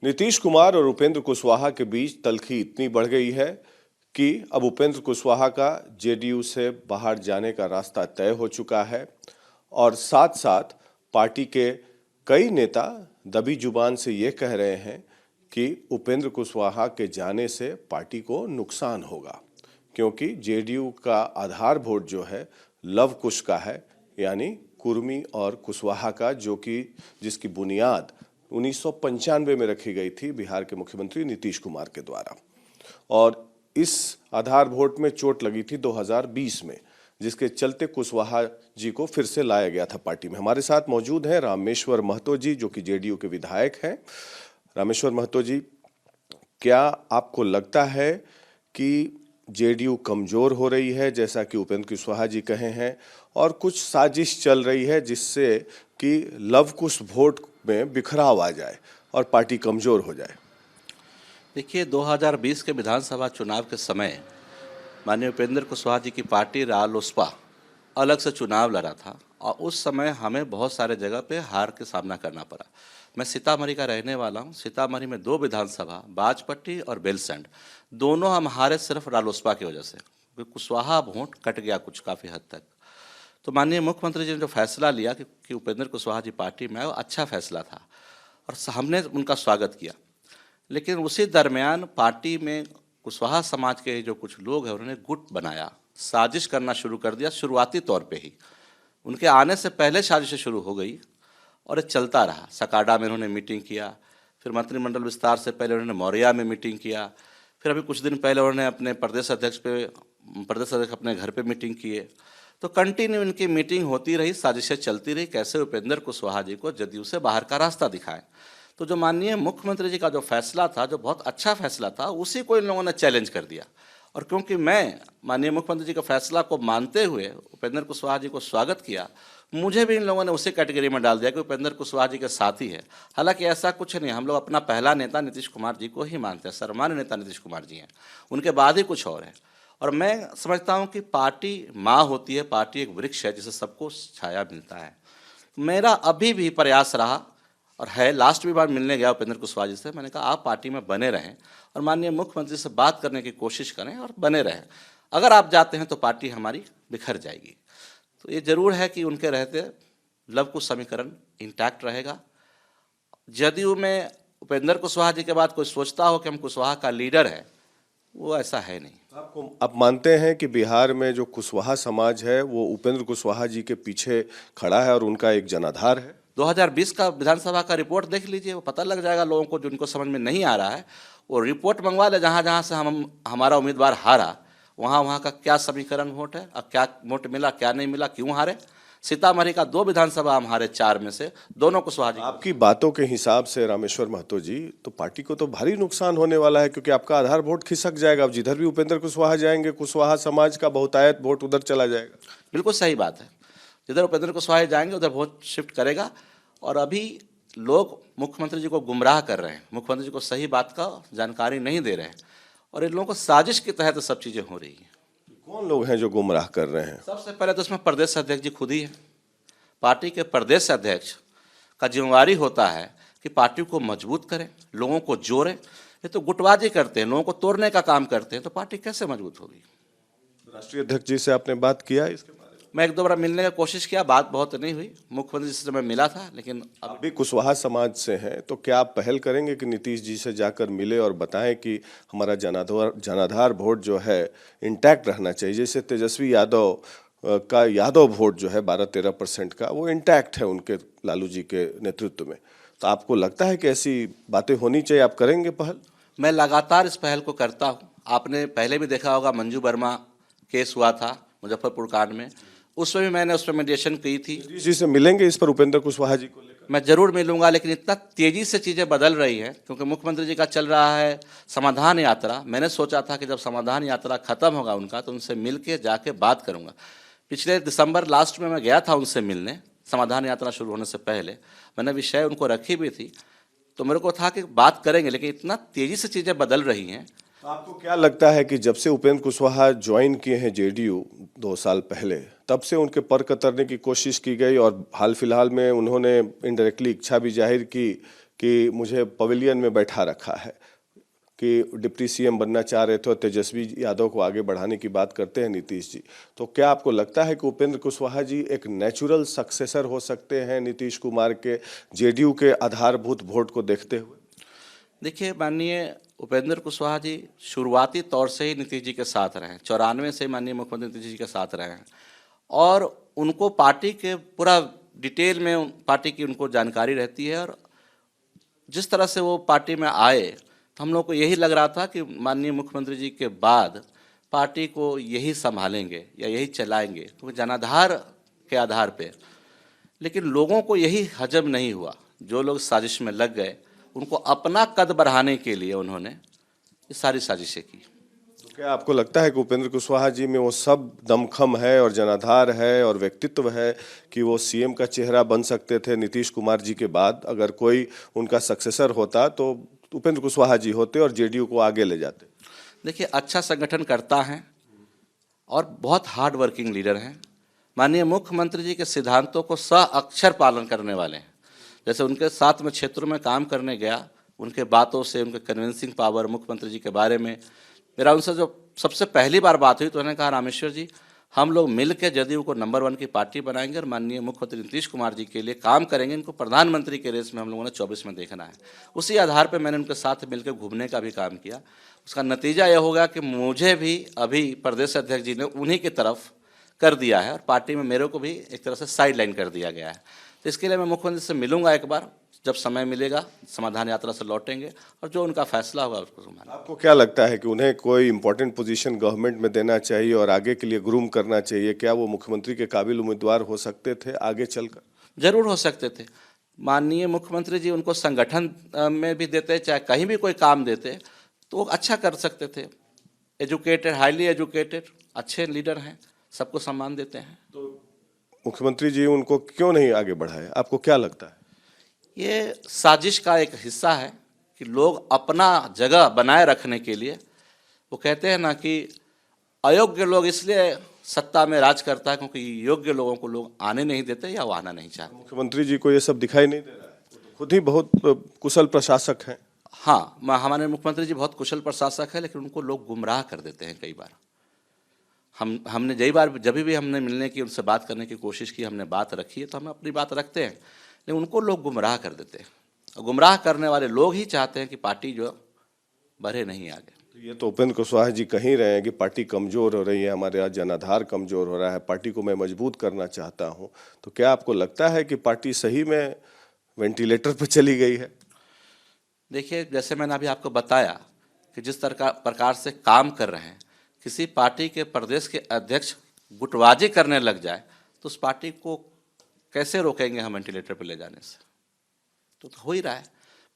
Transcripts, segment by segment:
नीतीश कुमार और उपेंद्र कुशवाहा के बीच तल्खी इतनी बढ़ गई है कि अब उपेंद्र कुशवाहा का जेडीयू से बाहर जाने का रास्ता तय हो चुका है और साथ साथ पार्टी के कई नेता दबी जुबान से ये कह रहे हैं कि उपेंद्र कुशवाहा के जाने से पार्टी को नुकसान होगा, क्योंकि जेडीयू का आधार वोट जो है लव कुश का है, यानी कुर्मी और कुशवाहा का, जो कि जिसकी बुनियाद 1995 में रखी गई थी बिहार के मुख्यमंत्री नीतीश कुमार के द्वारा। और इस आधार वोट में चोट लगी थी 2020 में, जिसके चलते कुशवाहा जी को फिर से लाया गया था पार्टी में। हमारे साथ मौजूद हैं रामेश्वर महतो जी, जो कि जेडीयू के विधायक हैं। रामेश्वर महतो जी, क्या आपको लगता है कि जेडीयू कमजोर हो रही है, जैसा कि उपेंद्र कुशवाहा जी कहे हैं, और कुछ साजिश चल रही है जिससे कि लव कुश वोट में बिखराव आ जाए और पार्टी कमजोर हो जाए? देखिए, 2020 के विधानसभा चुनाव के समय माननीय उपेंद्र कुशवाहा जी की पार्टी रालोसपा अलग से चुनाव लड़ा था और उस समय हमें बहुत सारे जगह पे हार के सामना करना पड़ा। मैं सीतामढ़ी का रहने वाला हूँ। सीतामढ़ी में 2 विधानसभा, बाजपट्टी और बेलसंड, दोनों हम हारे सिर्फ रालोसपा की वजह से, क्योंकि कुशवाहा वोट कट गया कुछ काफ़ी हद तक। तो माननीय मुख्यमंत्री जी ने जो फैसला लिया कि उपेंद्र कुशवाहा जी पार्टी में आए, वो अच्छा फैसला था और हमने उनका स्वागत किया। लेकिन उसी दरमियान पार्टी में कुशवाहा समाज के जो कुछ लोग हैं, उन्होंने गुट बनाया, साजिश करना शुरू कर दिया। शुरुआती तौर पे ही उनके आने से पहले साजिश शुरू हो गई और ये चलता रहा। सकाडा में उन्होंने मीटिंग किया, फिर मंत्रिमंडल विस्तार से पहले उन्होंने मौर्या में मीटिंग किया, फिर अभी कुछ दिन पहले उन्होंने अपने प्रदेश अध्यक्ष अपने घर पे मीटिंग किए। तो कंटिन्यू इनकी मीटिंग होती रही, साजिशें चलती रही, कैसे उपेंद्र कुशवाहा जी को जदयू से बाहर का रास्ता दिखाएं। तो जो माननीय मुख्यमंत्री जी का जो फैसला था, जो बहुत अच्छा फैसला था, उसी को इन लोगों ने चैलेंज कर दिया। और क्योंकि मैं माननीय मुख्यमंत्री जी के फैसला को मानते हुए उपेंद्र कुशवाहा जी को स्वागत किया, मुझे भी इन लोगों ने उसी कैटेगरी में डाल दिया कि उपेंद्र कुशवाहा जी के साथी है। हालांकि ऐसा कुछ नहीं, हम लोग अपना पहला नेता नीतीश कुमार जी को ही मानते हैं, सर्वमान्य नेता नीतीश कुमार जी हैं, उनके बाद ही कुछ और है। और मैं समझता हूँ कि पार्टी माँ होती है, पार्टी एक वृक्ष है जिसे सबको छाया मिलता है। मेरा अभी भी प्रयास रहा और है, लास्ट भी बार मिलने गया उपेंद्र कुशवाहा जी से, मैंने कहा आप पार्टी में बने रहें और माननीय मुख्यमंत्री से बात करने की कोशिश करें और बने रहें। अगर आप जाते हैं तो पार्टी हमारी बिखर जाएगी। तो ये जरूर है कि उनके रहते लव कुश समीकरण इंटैक्ट रहेगा। जदयू में उपेंद्र कुशवाहा जी के बाद कोई सोचता हो कि हम कुशवाहा का लीडर है, वो ऐसा है नहीं। आप मानते हैं कि बिहार में जो कुशवाहा समाज है वो उपेंद्र कुशवाहा जी के पीछे खड़ा है और उनका एक जनाधार है? 2020 का विधानसभा का रिपोर्ट देख लीजिए, वो पता लग जाएगा लोगों को, जिनको समझ में नहीं आ रहा है वो रिपोर्ट मंगवा ले। जहाँ जहाँ से हमारा उम्मीदवार हारा, वहाँ वहाँ का क्या समीकरण वोट है और क्या वोट मिला, क्या नहीं मिला, क्यों हारे। सीतामढ़ी का 2 विधानसभा हम हारे 4 में से, दोनों कुशवाहा जी। आपकी बातों के हिसाब से रामेश्वर महतो जी, तो पार्टी को तो भारी नुकसान होने वाला है, क्योंकि आपका आधार वोट खिसक जाएगा। अब जिधर भी उपेंद्र कुशवाहा जाएंगे, कुशवाहा समाज का बहुतायत वोट उधर चला जाएगा। बिल्कुल सही बात है, जिधर उपेंद्र कुशवाहा जाएंगे उधर वोट शिफ्ट करेगा। और अभी लोग मुख्यमंत्री जी को गुमराह कर रहे हैं, मुख्यमंत्री जी को सही बात का जानकारी नहीं दे रहे हैं और इन लोगों को साजिश के तहत सब चीज़ें हो रही हैं। कौन लोग हैं जो गुमराह कर रहे हैं? सबसे पहले तो इसमें प्रदेश अध्यक्ष जी खुद ही है। पार्टी के प्रदेश अध्यक्ष का जिम्मेवारी होता है कि पार्टी को मजबूत करें, लोगों को जोड़ें। ये तो गुटबाजी करते हैं, लोगों को तोड़ने का काम करते हैं, तो पार्टी कैसे मजबूत होगी? राष्ट्रीय अध्यक्ष जी से आपने बात किया इसके बारे में? मैं 1-2 बार मिलने की कोशिश किया, बात बहुत नहीं हुई। मुख्यमंत्री जी से मैं मिला था, लेकिन आप भी कुशवाहा समाज से हैं, तो क्या आप पहल करेंगे कि नीतीश जी से जाकर मिले और बताएं कि हमारा जनाधार वोट जो है इंटैक्ट रहना चाहिए? जैसे तेजस्वी यादव का यादव वोट जो है 12-13% का, वो इंटैक्ट है उनके लालू जी के नेतृत्व में। तो आपको लगता है कि ऐसी बातें होनी चाहिए? आप करेंगे पहल? मैं लगातार इस पहल को करता हूँ। आपने पहले भी देखा होगा, मंजू वर्मा केस हुआ था मुजफ्फरपुर कांड में, उसमें भी मैंने उसमें मीडिएशन की थी। जी से मिलेंगे इस पर उपेंद्र कुशवाहा जी को लेकर? मैं जरूर मिलूंगा, लेकिन इतना तेजी से चीज़ें बदल रही हैं क्योंकि मुख्यमंत्री जी का चल रहा है समाधान यात्रा। मैंने सोचा था कि जब समाधान यात्रा खत्म होगा उनका, तो उनसे मिल के जाके बात करूंगा। पिछले दिसंबर लास्ट में मैं गया था उनसे मिलने, समाधान यात्रा शुरू होने से पहले। मैंने विषय उनको रखी भी थी, तो मेरे को था कि बात करेंगे, लेकिन इतना तेजी से चीज़ें बदल रही हैं। तो आपको क्या लगता है कि जब से उपेंद्र कुशवाहा ज्वाइन किए हैं जेडीयू 2 साल पहले, तब से उनके पर कतरने की कोशिश की गई और हाल फिलहाल में उन्होंने इनडायरेक्टली इच्छा भी जाहिर की कि मुझे पवेलियन में बैठा रखा है, कि डिप्टी सीएम बनना चाह रहे थे और तेजस्वी यादव को आगे बढ़ाने की बात करते हैं नीतीश जी। तो क्या आपको लगता है कि उपेंद्र कुशवाहा जी एक नेचुरल सक्सेसर हो सकते हैं नीतीश कुमार के, जेडीयू के आधारभूत वोट को देखते हुए? देखिए, माननीय उपेंद्र कुशवाहा जी शुरुआती तौर से ही नीतीश जी के साथ रहे हैं, 94 से माननीय मुख्यमंत्री नीतीश जी के साथ रहे हैं और उनको पार्टी के पूरा डिटेल में पार्टी की उनको जानकारी रहती है। और जिस तरह से वो पार्टी में आए तो हम लोग को यही लग रहा था कि माननीय मुख्यमंत्री जी के बाद पार्टी को यही संभालेंगे या यही चलाएंगे, क्योंकि जनाधार के आधार पे। लेकिन लोगों को यही हजम नहीं हुआ, जो लोग साजिश में लग गए उनको अपना कद बढ़ाने के लिए उन्होंने ये सारी साजिशें की। तो क्या आपको लगता है कि उपेंद्र कुशवाहा जी में वो सब दमखम है और जनाधार है और व्यक्तित्व है कि वो सीएम का चेहरा बन सकते थे नीतीश कुमार जी के बाद? अगर कोई उनका सक्सेसर होता तो उपेंद्र कुशवाहा जी होते और जेडीयू को आगे ले जाते। देखिए, अच्छा संगठन करता है और बहुत हार्ड वर्किंग लीडर हैं। माननीय मुख्यमंत्री जी के सिद्धांतों को अक्षर पालन करने वाले हैं। जैसे उनके साथ में क्षेत्रों में काम करने गया, उनके बातों से, उनके कन्विंसिंग पावर मुख्यमंत्री जी के बारे में, मेरा उनसे जो सबसे पहली बार बात हुई तो उन्होंने कहा, रामेश्वर जी हम लोग मिल के जदयू को नंबर 1 की पार्टी बनाएंगे और माननीय मुख्यमंत्री नीतीश कुमार जी के लिए काम करेंगे। इनको प्रधानमंत्री के रेस में हम लोगों ने 24 में देखना है। उसी आधार पर मैंने उनके साथ मिलकर घूमने का भी काम किया। उसका नतीजा यह होगा कि मुझे भी अभी प्रदेश अध्यक्ष जी ने उन्हीं की तरफ कर दिया है और पार्टी में मेरे को भी एक तरह से साइड लाइन कर दिया गया है। तो इसके लिए मैं मुख्यमंत्री से मिलूंगा एक बार, जब समय मिलेगा, समाधान यात्रा से लौटेंगे और जो उनका फैसला होगा उसको संभालेंगे। आपको क्या लगता है कि उन्हें कोई इंपॉर्टेंट पोजीशन गवर्नमेंट में देना चाहिए और आगे के लिए ग्रूम करना चाहिए? क्या वो मुख्यमंत्री के काबिल उम्मीदवार हो सकते थे आगे चलकर? जरूर हो सकते थे। माननीय मुख्यमंत्री जी उनको संगठन में भी देते, चाहे कहीं भी कोई काम देते तो वो अच्छा कर सकते थे। एजुकेटेड, हाईली एजुकेटेड, अच्छे लीडर हैं, सबको सम्मान देते हैं। तो मुख्यमंत्री जी उनको क्यों नहीं आगे बढ़ाए, आपको क्या लगता है? ये साजिश का एक हिस्सा है कि लोग अपना जगह बनाए रखने के लिए, वो कहते हैं ना कि अयोग्य लोग इसलिए सत्ता में राज करता है क्योंकि योग्य लोगों को लोग आने नहीं देते या वो आना नहीं चाहते। मुख्यमंत्री जी को ये सब दिखाई नहीं दे रहा है? वो तो खुद ही बहुत कुशल प्रशासक हैं। हाँ, हमारे मुख्यमंत्री जी बहुत कुशल प्रशासक है, लेकिन उनको लोग गुमराह कर देते हैं कई बार। हमने जब भी हमने मिलने की, उनसे बात करने की कोशिश की, हमने बात रखी है तो हम अपनी बात रखते हैं, लेकिन उनको लोग गुमराह कर देते हैं। और गुमराह करने वाले लोग ही चाहते हैं कि पार्टी जो बढ़े नहीं आगे। तो ये तो उपेंद्र कुशवाहा जी कह ही रहे हैं कि पार्टी कमजोर हो रही है, हमारे यहाँ जनाधार कमजोर हो रहा है, पार्टी को मैं मजबूत करना चाहता हूँ। तो क्या आपको लगता है कि पार्टी सही में वेंटिलेटर पर चली गई है? देखिए, जैसे मैंने अभी आपको बताया कि जिस प्रकार से काम कर रहे हैं, किसी पार्टी के प्रदेश के अध्यक्ष गुटबाजी करने लग जाए तो उस पार्टी को कैसे रोकेंगे हम वेंटिलेटर पर ले जाने से? तो हो ही रहा है।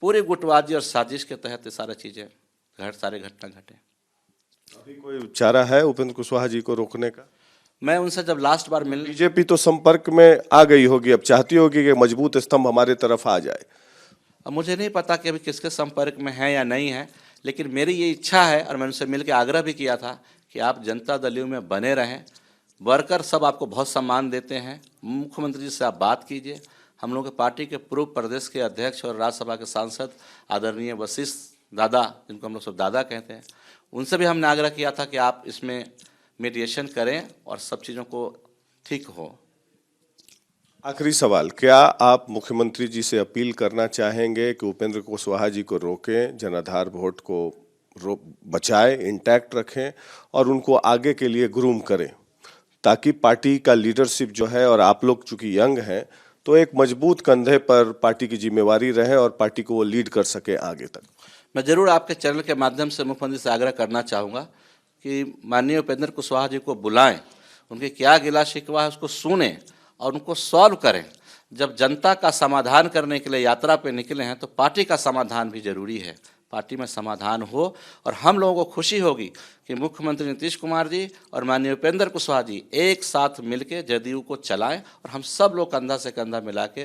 पूरी गुटबाजी और साजिश के तहत ये सारी चीज़ें सारे घटना घटे। अभी कोई चारा है उपेंद्र कुशवाहा जी को रोकने का? मैं उनसे जब लास्ट बार मिल, बीजेपी तो संपर्क में आ गई होगी, अब चाहती होगी कि मजबूत स्तंभ हमारे तरफ आ जाए। अब मुझे नहीं पता कि अभी किसके संपर्क में है या नहीं है, लेकिन मेरी ये इच्छा है और मैंने उनसे मिल के आग्रह भी किया था कि आप जनता दल यू में बने रहें। वर्कर सब आपको बहुत सम्मान देते हैं, मुख्यमंत्री जी से आप बात कीजिए। हम लोग के पार्टी के पूर्व प्रदेश के अध्यक्ष और राज्यसभा के सांसद आदरणीय वशिष्ठ दादा, जिनको हम लोग सब दादा कहते हैं, उनसे भी हमने आग्रह किया था कि आप इसमें मीडिएशन करें और सब चीज़ों को ठीक हो। आखिरी सवाल, क्या आप मुख्यमंत्री जी से अपील करना चाहेंगे कि उपेंद्र कुशवाहा जी को रोकें, जनाधार वोट को बचाएं, इंटैक्ट रखें और उनको आगे के लिए ग्रूम करें, ताकि पार्टी का लीडरशिप जो है, और आप लोग चूंकि यंग हैं तो एक मजबूत कंधे पर पार्टी की जिम्मेवारी रहे और पार्टी को वो लीड कर सके आगे तक? मैं जरूर आपके चैनल के माध्यम से मुख्यमंत्री से आग्रह करना चाहूँगा कि माननीय उपेंद्र कुशवाहा जी को बुलाएं, उनके क्या गिला शिकवा है उसको सुनें और उनको सॉल्व करें। जब जनता का समाधान करने के लिए यात्रा पे निकले हैं तो पार्टी का समाधान भी जरूरी है। पार्टी में समाधान हो और हम लोगों को खुशी होगी कि मुख्यमंत्री नीतीश कुमार जी और माननीय उपेंद्र कुशवाहा जी एक साथ मिलकर जदयू को चलाएं और हम सब लोग कंधा से कंधा मिला के,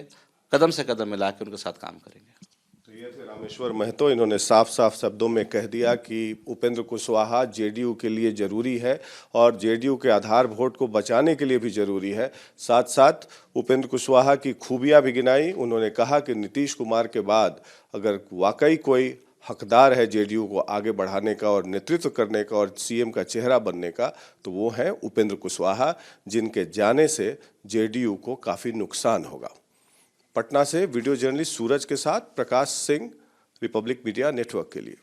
कदम से कदम मिला के उनके साथ काम करेंगे। तो ये थे रामेश्वर महतो इन्होंने साफ साफ शब्दों में कह दिया कि उपेंद्र कुशवाहा जेडीयू के लिए जरूरी है और जेडीयू के आधार वोट को बचाने के लिए भी जरूरी है। साथ साथ उपेंद्र कुशवाहा की खूबियां भी गिनाई। उन्होंने कहा कि नीतीश कुमार के बाद अगर वाकई कोई हकदार है जेडीयू को आगे बढ़ाने का और नेतृत्व करने का और सीएम का चेहरा बनने का, तो वो हैं उपेंद्र कुशवाहा, जिनके जाने से जेडीयू को काफ़ी नुकसान होगा। पटना से वीडियो जर्नलिस्ट सूरज के साथ Prakash Singh, Republic media network के लिए।